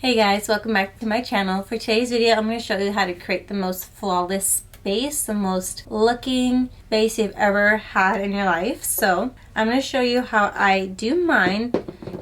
Hey guys, welcome back to my channel. For today's video, I'm going to show you how to create the most flawless base, the most looking base you've ever had in your life. So I'm going to show you how I do mine.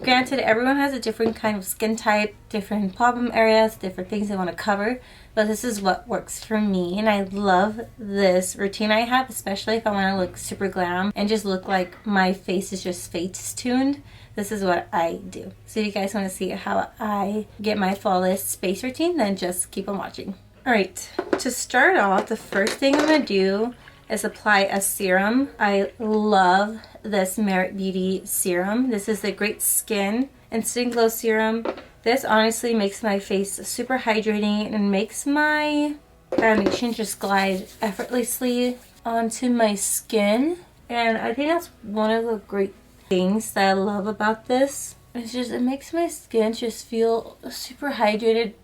Granted, everyone has a different kind of skin type, different problem areas, different things they want to cover, but this is what works for me. And I love this routine I have, especially if I want to look super glam and just look like my face is just face tuned. This is what I do. So if you guys want to see how I get my flawless base routine, then just keep on watching. Alright, to start off, the first thing I'm going to do is apply a serum. I love this Merit Beauty serum. This is the Great Skin Instant Glow Serum. This honestly makes my face super hydrating and makes my foundation just glide effortlessly onto my skin. And I think that's one of the great things that I love about this. It's just, it makes my skin just feel super hydrated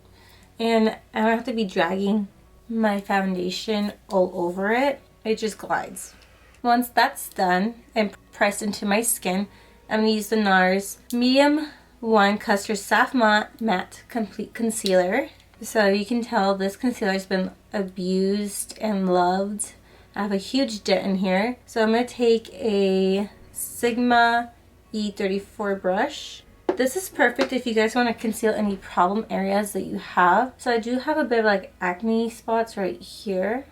and I don't have to be dragging my foundation all over it. It just glides. Once that's done and pressed into my skin, I'm going to use the Nars Medium 1 Custard Soft Matte Complete Concealer. So you can tell this concealer has been abused and loved. I have a huge dent in here. So I'm going to take a Sigma E34 brush. This is perfect if you guys want to conceal any problem areas that you have. So I do have a bit of like acne spots right here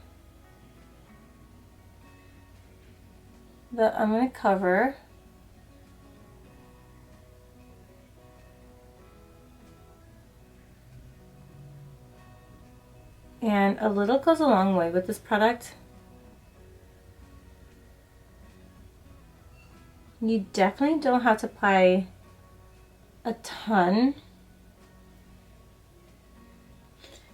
that I'm going to cover. And a little goes a long way with this product. You definitely don't have to apply a ton.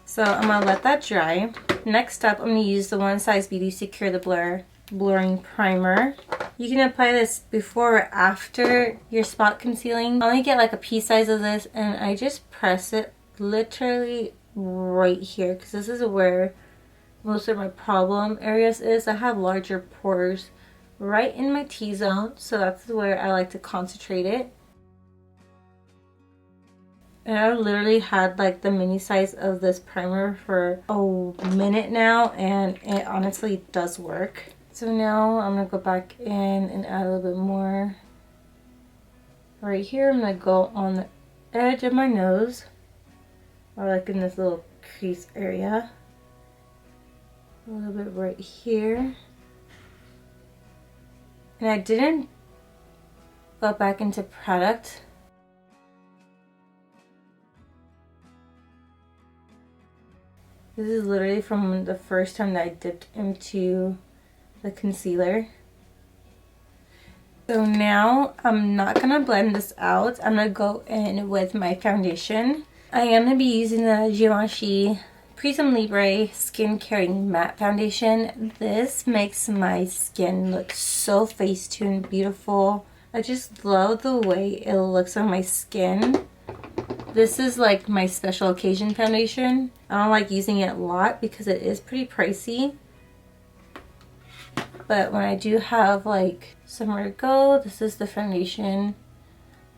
So I'm going to let that dry. Next up, I'm going to use the One Size Beauty Secure the Blurring Primer. You can apply this before or after your spot concealing. I only get like a pea size of this and I just press it literally right here because this is where most of my problem areas is. I have larger pores right in my T-zone, so that's where I like to concentrate it. And I literally had like the mini size of this primer for a minute now and it honestly does work. So now I'm going to go back in and add a little bit more. Right here I'm going to go on the edge of my nose, or like in this little crease area. A little bit right here. And I didn't go back into product. This is literally from the first time that I dipped into the concealer. So now I'm not going to blend this out. I'm going to go in with my foundation. I am going to be using the Givenchy Prisme Libre Skin Caring Matte Foundation. This makes my skin look so face-tuned, beautiful. I just love the way it looks on my skin. This is like my special occasion foundation. I don't like using it a lot because it is pretty pricey. But when I do have like somewhere to go, this is the foundation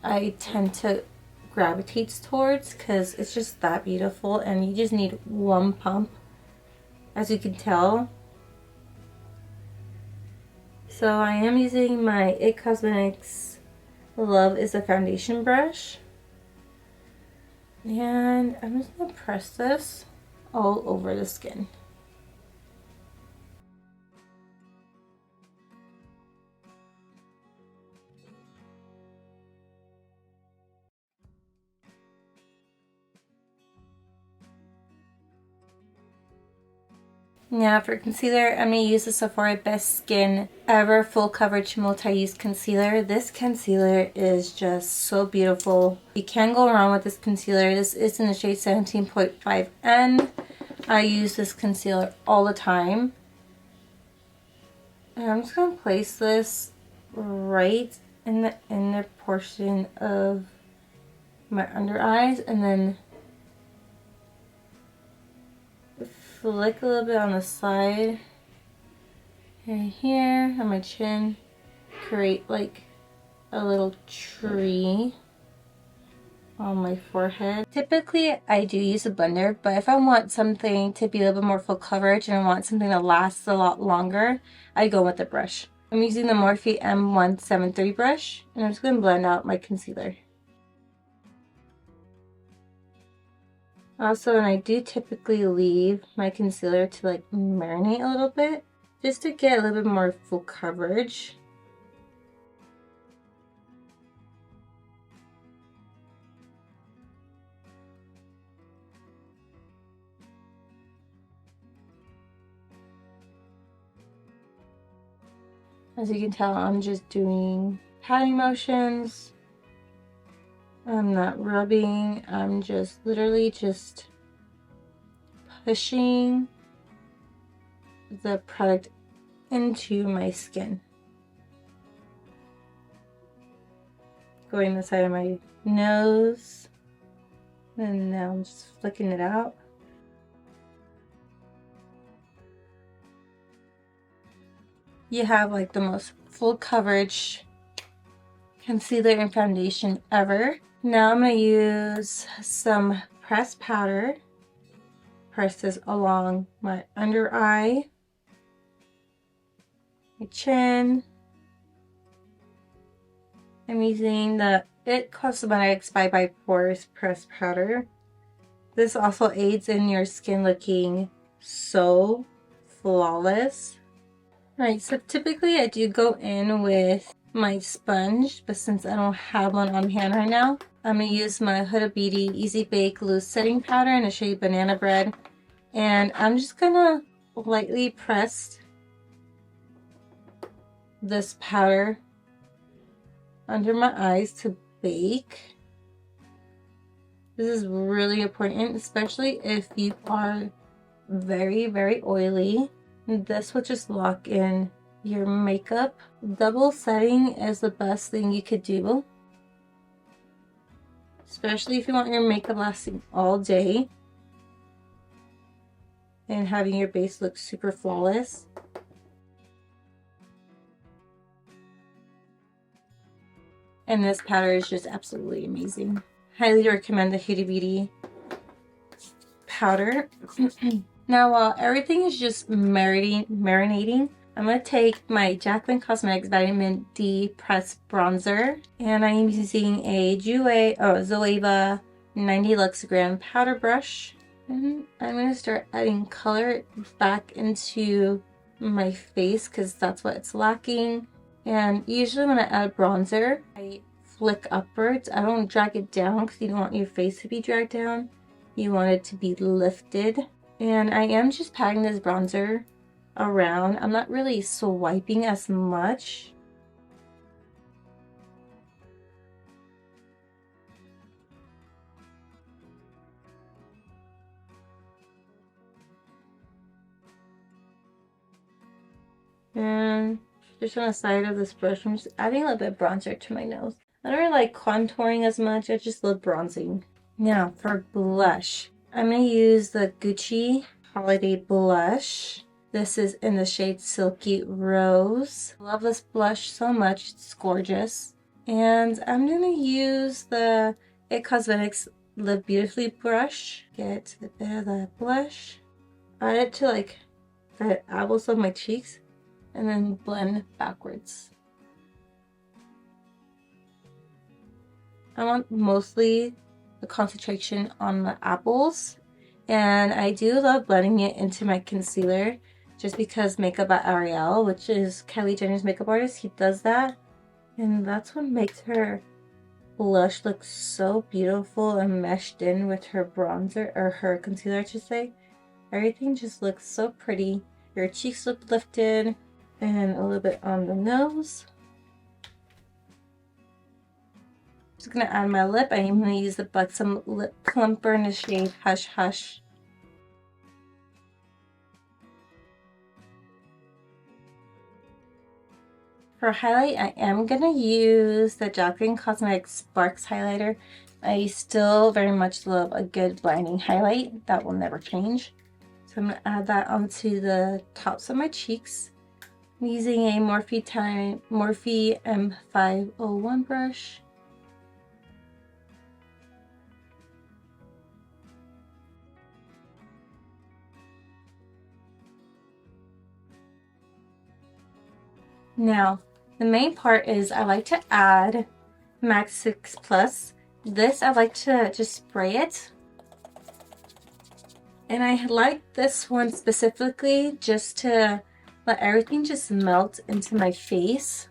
I tend to gravitate towards because it's just that beautiful and you just need one pump, as you can tell. So I am using my It Cosmetics Love is a Foundation brush. And I'm just going to press this all over the skin. Now for concealer, I'm going to use the Sephora Best Skin Ever Full Coverage Multi-Use Concealer. This concealer is just so beautiful. You can't go wrong with this concealer. This is in the shade 17.5N. I use this concealer all the time. And I'm just going to place this right in the inner portion of my under eyes and then flick a little bit on the side and here on my chin, create like a little tree on my forehead. Typically, I do use a blender, but if I want something to be a little bit more full coverage and I want something that lasts a lot longer, I go with the brush. I'm using the Morphe M173 brush, and I'm just going to blend out my concealer. Also, and I do typically leave my concealer to like marinate a little bit, just to get a little bit more full coverage. As you can tell, I'm just doing patting motions. I'm not rubbing, I'm just literally just pushing the product into my skin. Going the side of my nose, and now I'm just flicking it out. You have like the most full coverage concealer and foundation ever. Now I'm going to use some pressed powder. Press this along my under eye, my chin. I'm using the It Cosmetics by Pores pressed powder. This also aids in your skin looking so flawless. Alright, so typically I do go in with my sponge, but since I don't have one on hand right now, I'm going to use my Huda Beauty Easy Bake Loose Setting Powder in the shade Banana Bread. And I'm just going to lightly press this powder under my eyes to bake. This is really important, especially if you are very, very oily. This will just lock in your makeup. Double setting is the best thing you could do, especially if you want your makeup lasting all day and having your base look super flawless. And this powder is just absolutely amazing. Highly recommend the Huda Beauty powder. Now, while everything is just marinating, I'm going to take my Jaclyn Cosmetics Vitamin D Pressed Bronzer, and I'm using a Zoeva 90 Luxogram powder brush. And I'm going to start adding color back into my face because that's what it's lacking. And usually when I add bronzer, I flick upwards. I don't drag it down because you don't want your face to be dragged down. You want it to be lifted. And I am just patting this bronzer around. I'm not really swiping as much. And just on the side of this brush, I'm just adding a little bit of bronzer to my nose. I don't really like contouring as much, I just love bronzing. Now for blush, I'm going to use the Gucci Holiday Blush. This is in the shade Silky Rose. I love this blush so much, it's gorgeous. And I'm going to use the It Cosmetics Live Beautifully brush. Get a bit of that blush. Add it to like the apples of my cheeks and then blend backwards. I want mostly the concentration on the apples, and I do love blending it into my concealer just because Makeup by Ariel, which is Kylie Jenner's makeup artist, he does that, and that's what makes her blush look so beautiful and meshed in with her bronzer, or her concealer I should say. Everything just looks so pretty. Your cheeks look lifted, and a little bit on the nose. Just gonna add my lip. I am gonna use the Buxom Lip Plumper in the shade Hush Hush. For highlight, I am gonna use the Jaclyn Cosmetics Sparks highlighter. I still very much love a good blinding highlight. That will never change. So I'm gonna add that onto the tops of my cheeks. I'm using a Morphe M501 brush. Now, the main part is I like to add Max 6 Plus. This, I like to just spray it. And I like this one specifically just to let everything just melt into my face.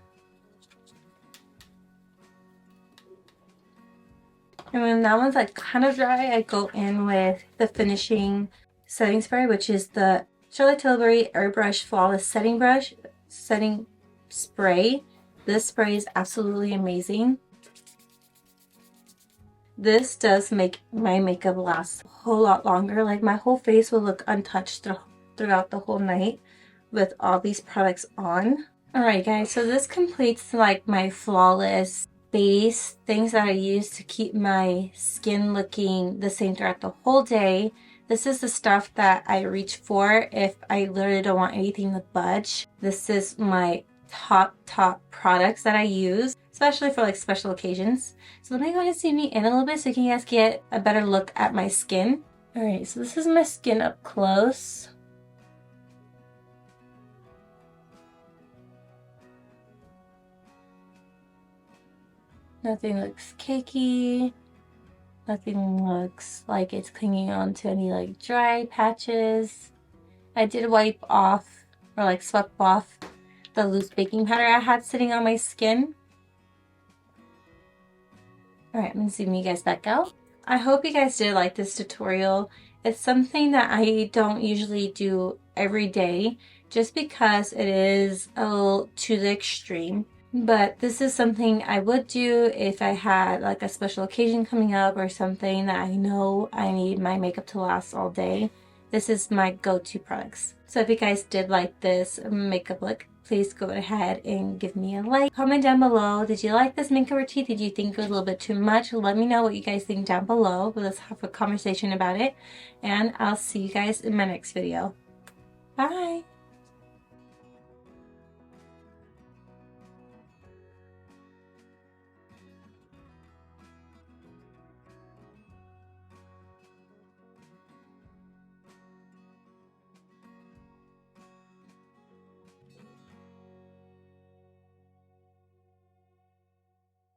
And when that one's like kind of dry, I go in with the finishing setting spray, which is the Charlotte Tilbury Airbrush Flawless Setting Spray. This spray is absolutely amazing. This does make my makeup last a whole lot longer. Like my whole face will look untouched throughout the whole night with all these products on. Alright guys, so this completes like my flawless base, things that I use to keep my skin looking the same throughout the whole day. This is the stuff that I reach for if I literally don't want anything to budge. This is my top products that I use, especially for like special occasions. So let me go ahead and zoom in a little bit so you can guys get a better look at my skin. Alright, so this is my skin up close. Nothing looks cakey. Nothing looks like it's clinging on to any like dry patches. I did wipe off or like swept off the loose baking powder I had sitting on my skin. Alright, I'm gonna zoom you guys back out. I hope you guys did like this tutorial. It's something that I don't usually do every day just because it is a little to the extreme. But this is something I would do if I had like a special occasion coming up or something that I know I need my makeup to last all day. This is my go-to products. So if you guys did like this makeup look, please go ahead and give me a like. Comment down below, did you like this makeup routine? Did you think it was a little bit too much? Let me know what you guys think down below. Let's have a conversation about it. And I'll see you guys in my next video. Bye!